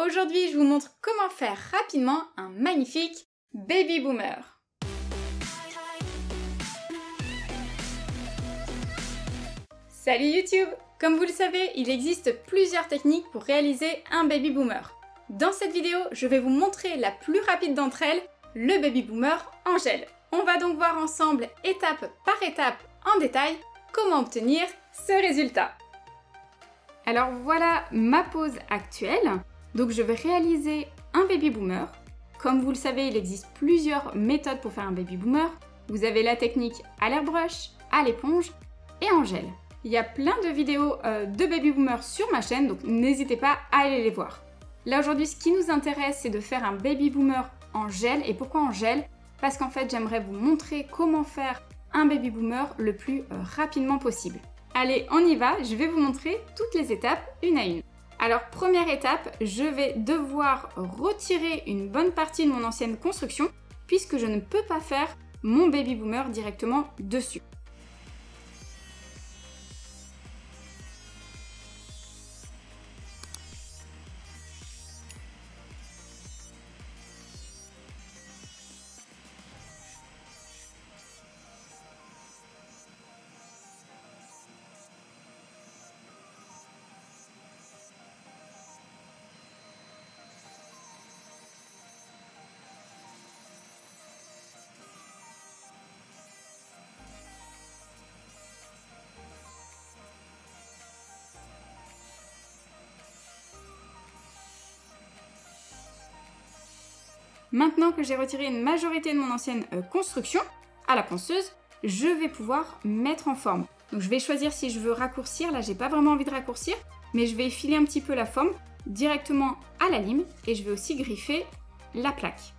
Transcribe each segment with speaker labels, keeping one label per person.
Speaker 1: Aujourd'hui, je vous montre comment faire rapidement un magnifique baby boomer. Salut YouTube! Comme vous le savez, il existe plusieurs techniques pour réaliser un baby boomer. Dans cette vidéo, je vais vous montrer la plus rapide d'entre elles, le baby boomer en gel. On va donc voir ensemble, étape par étape, en détail, comment obtenir ce résultat. Alors voilà ma pose actuelle. Donc je vais réaliser un baby boomer. Comme vous le savez, il existe plusieurs méthodes pour faire un baby boomer. Vous avez la technique à l'airbrush, à l'éponge et en gel. Il y a plein de vidéos de baby boomer sur ma chaîne, donc n'hésitez pas à aller les voir. Là aujourd'hui, ce qui nous intéresse, c'est de faire un baby boomer en gel. Et pourquoi en gel? Parce qu'en fait, j'aimerais vous montrer comment faire un baby boomer le plus rapidement possible. Allez, on y va, je vais vous montrer toutes les étapes une à une. Alors, première étape, je vais devoir retirer une bonne partie de mon ancienne construction puisque je ne peux pas faire mon baby boomer directement dessus. Maintenant que j'ai retiré une majorité de mon ancienne construction à la ponceuse, je vais pouvoir mettre en forme. Donc je vais choisir si je veux raccourcir. Là, j'ai pas vraiment envie de raccourcir, mais je vais effiler un petit peu la forme directement à la lime et je vais aussi griffer la plaque.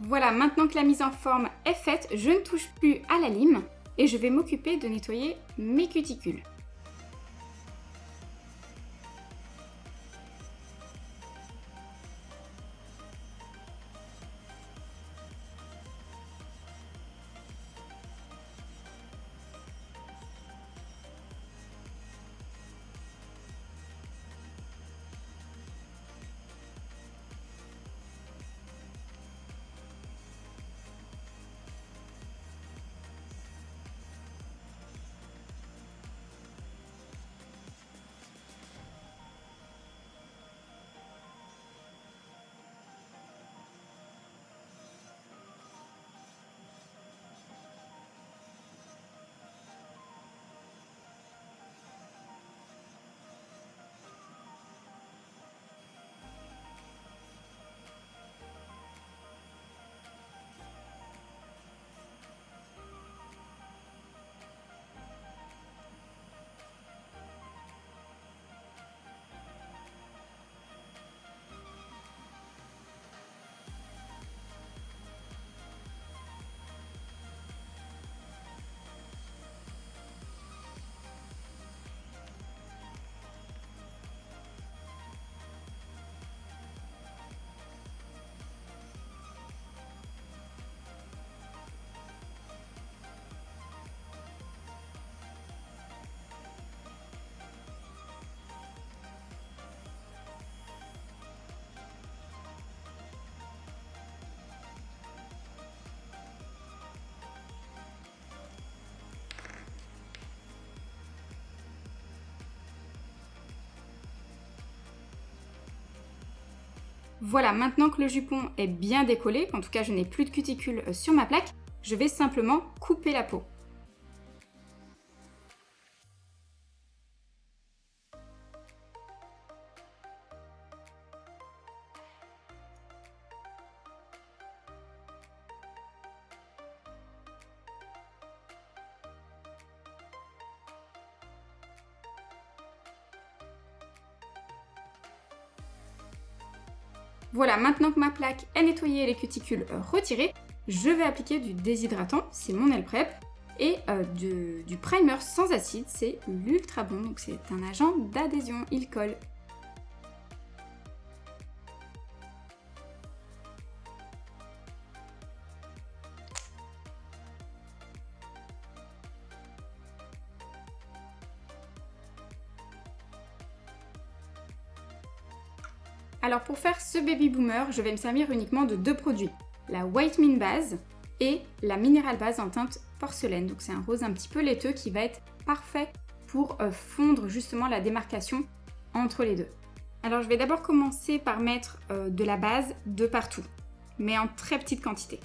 Speaker 1: Voilà, maintenant que la mise en forme est faite, je ne touche plus à la lime et je vais m'occuper de nettoyer mes cuticules. Voilà, maintenant que le jupon est bien décollé, en tout cas je n'ai plus de cuticule sur ma plaque, je vais simplement couper la peau. Voilà, maintenant que ma plaque est nettoyée et les cuticules retirées, je vais appliquer du déshydratant, c'est mon Nail Prep, et du primer sans acide, c'est l'Ultra Bond, donc c'est un agent d'adhésion, il colle. Alors pour faire ce baby boomer, je vais me servir uniquement de deux produits. La White Mint Base et la Mineral Base en teinte porcelaine. Donc c'est un rose un petit peu laiteux qui va être parfait pour fondre justement la démarcation entre les deux. Alors je vais d'abord commencer par mettre de la base de partout, mais en très petite quantité.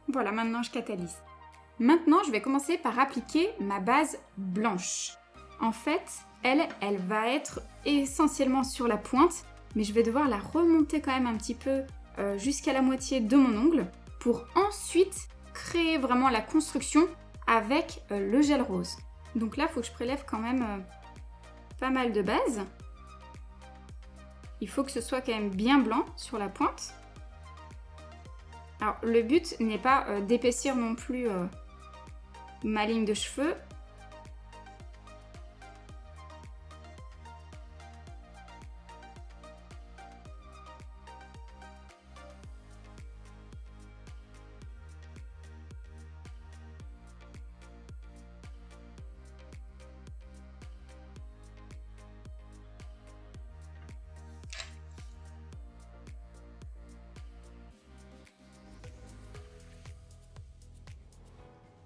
Speaker 1: Voilà, maintenant je catalyse. Maintenant, je vais commencer par appliquer ma base blanche. En fait, elle va être essentiellement sur la pointe, mais je vais devoir la remonter quand même un petit peu jusqu'à la moitié de mon ongle pour ensuite créer vraiment la construction avec le gel rose. Donc là, il faut que je prélève quand même pas mal de base. Il faut que ce soit quand même bien blanc sur la pointe. Alors, le but n'est pas d'épaissir non plus ma ligne de cheveux.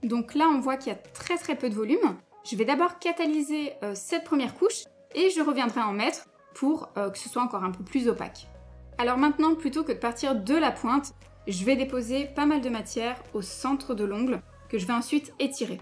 Speaker 1: Donc là, on voit qu'il y a très peu de volume. Je vais d'abord catalyser cette première couche et je reviendrai en mettre pour que ce soit encore un peu plus opaque. Alors maintenant, plutôt que de partir de la pointe, je vais déposer pas mal de matière au centre de l'ongle que je vais ensuite étirer.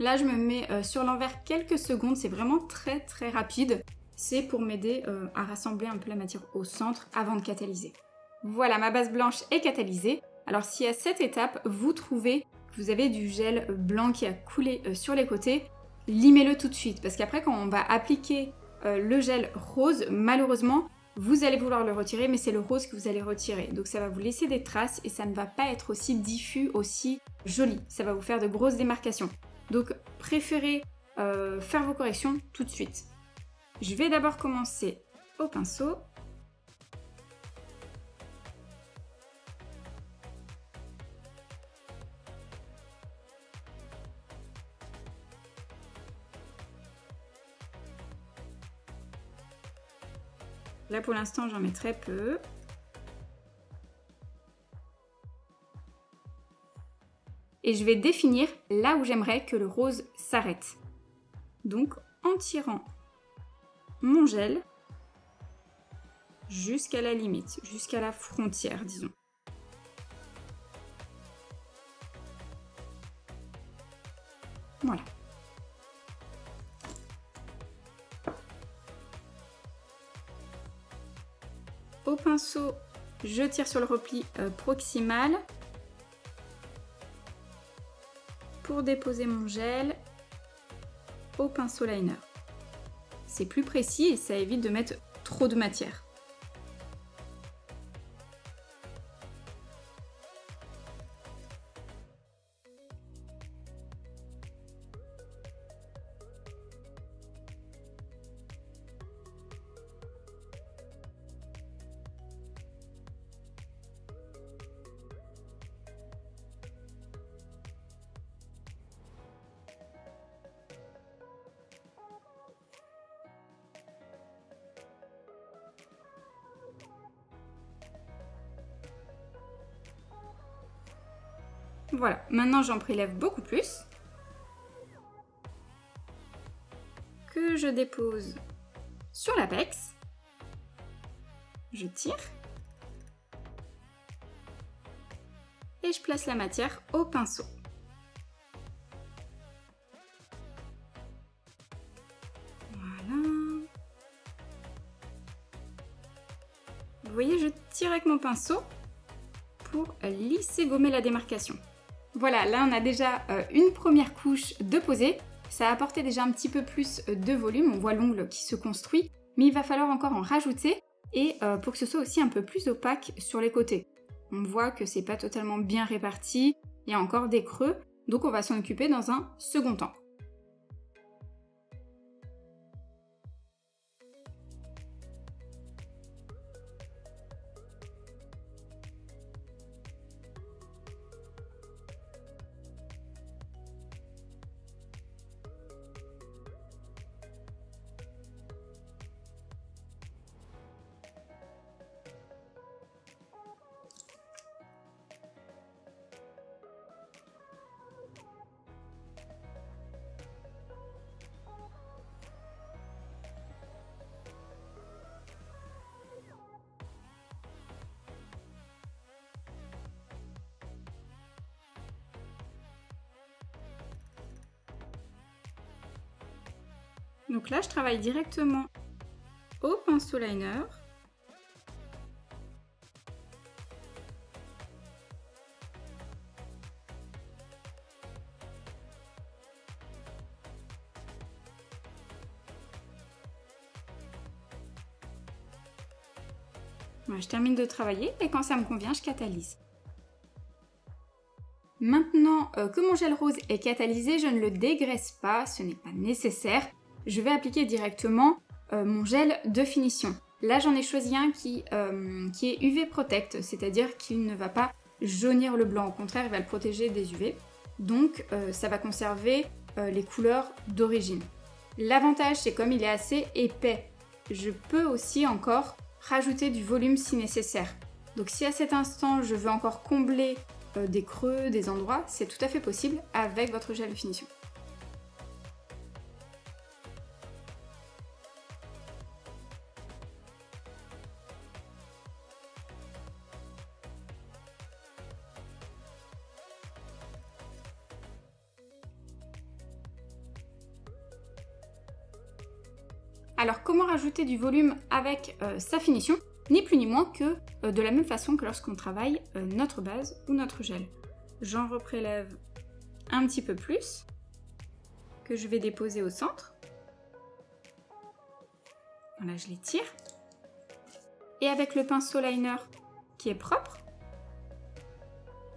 Speaker 1: Là, je me mets sur l'envers quelques secondes, c'est vraiment très rapide. C'est pour m'aider à rassembler un peu la matière au centre avant de catalyser. Voilà, ma base blanche est catalysée. Alors si à cette étape, vous trouvez que vous avez du gel blanc qui a coulé sur les côtés, limez-le tout de suite. Parce qu'après, quand on va appliquer le gel rose, malheureusement, vous allez vouloir le retirer, mais c'est le rose que vous allez retirer. Donc ça va vous laisser des traces et ça ne va pas être aussi diffus, aussi joli. Ça va vous faire de grosses démarcations. Donc préférez faire vos corrections tout de suite. Je vais d'abord commencer au pinceau. Là pour l'instant j'en mets très peu. et je vais définir là où j'aimerais que le rose s'arrête. Donc en tirant mon gel jusqu'à la limite, jusqu'à la frontière, disons. Voilà. Au pinceau, je tire sur le repli proximal pour déposer mon gel au pinceau liner. C'est plus précis et ça évite de mettre trop de matière. Voilà, maintenant j'en prélève beaucoup plus, que je dépose sur l'apex, je tire, et je place la matière au pinceau. Voilà. Vous voyez, je tire avec mon pinceau pour lisser, gommer la démarcation. Voilà, là on a déjà une première couche de posée. Ça a apporté déjà un petit peu plus de volume, on voit l'ongle qui se construit, mais il va falloir encore en rajouter et pour que ce soit aussi un peu plus opaque sur les côtés. On voit que c'est pas totalement bien réparti, il y a encore des creux, donc on va s'en occuper dans un second temps. Donc là, je travaille directement au pinceau liner. Voilà, je termine de travailler et quand ça me convient, je catalyse. Maintenant que mon gel rose est catalysé, je ne le dégraisse pas, ce n'est pas nécessaire. Je vais appliquer directement mon gel de finition. Là, j'en ai choisi un qui est UV Protect, c'est-à-dire qu'il ne va pas jaunir le blanc. Au contraire, il va le protéger des UV. Donc, ça va conserver les couleurs d'origine. L'avantage, c'est comme il est assez épais, je peux aussi encore rajouter du volume si nécessaire. Donc, si à cet instant, je veux encore combler des creux, des endroits, c'est tout à fait possible avec votre gel de finition. Alors comment rajouter du volume avec sa finition? Ni plus ni moins que de la même façon que lorsqu'on travaille notre base ou notre gel. J'en reprélève un petit peu plus, que je vais déposer au centre. Voilà, je les tire. Et avec le pinceau liner qui est propre,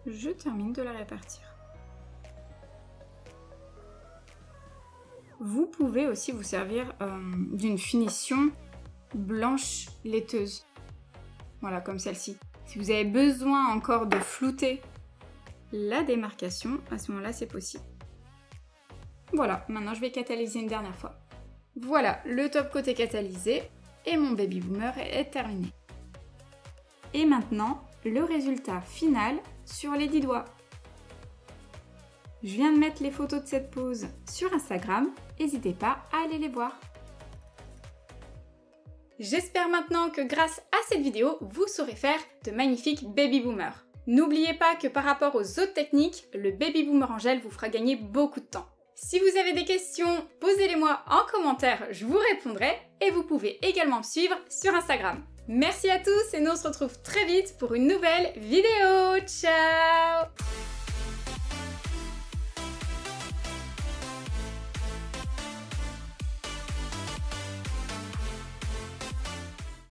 Speaker 1: je termine de la répartir. Vous pouvez aussi vous servir d'une finition blanche laiteuse. Voilà, comme celle-ci. Si vous avez besoin encore de flouter la démarcation, à ce moment-là, c'est possible. Voilà, maintenant je vais catalyser une dernière fois. Voilà, le top côté catalysé et mon baby boomer est terminé. Et maintenant, le résultat final sur les 10 doigts. Je viens de mettre les photos de cette pose sur Instagram, n'hésitez pas à aller les voir. J'espère maintenant que grâce à cette vidéo, vous saurez faire de magnifiques baby boomers. N'oubliez pas que par rapport aux autres techniques, le baby boomer en gel vous fera gagner beaucoup de temps. Si vous avez des questions, posez-les-moi en commentaire, je vous répondrai et vous pouvez également me suivre sur Instagram. Merci à tous et nous on se retrouve très vite pour une nouvelle vidéo. Ciao!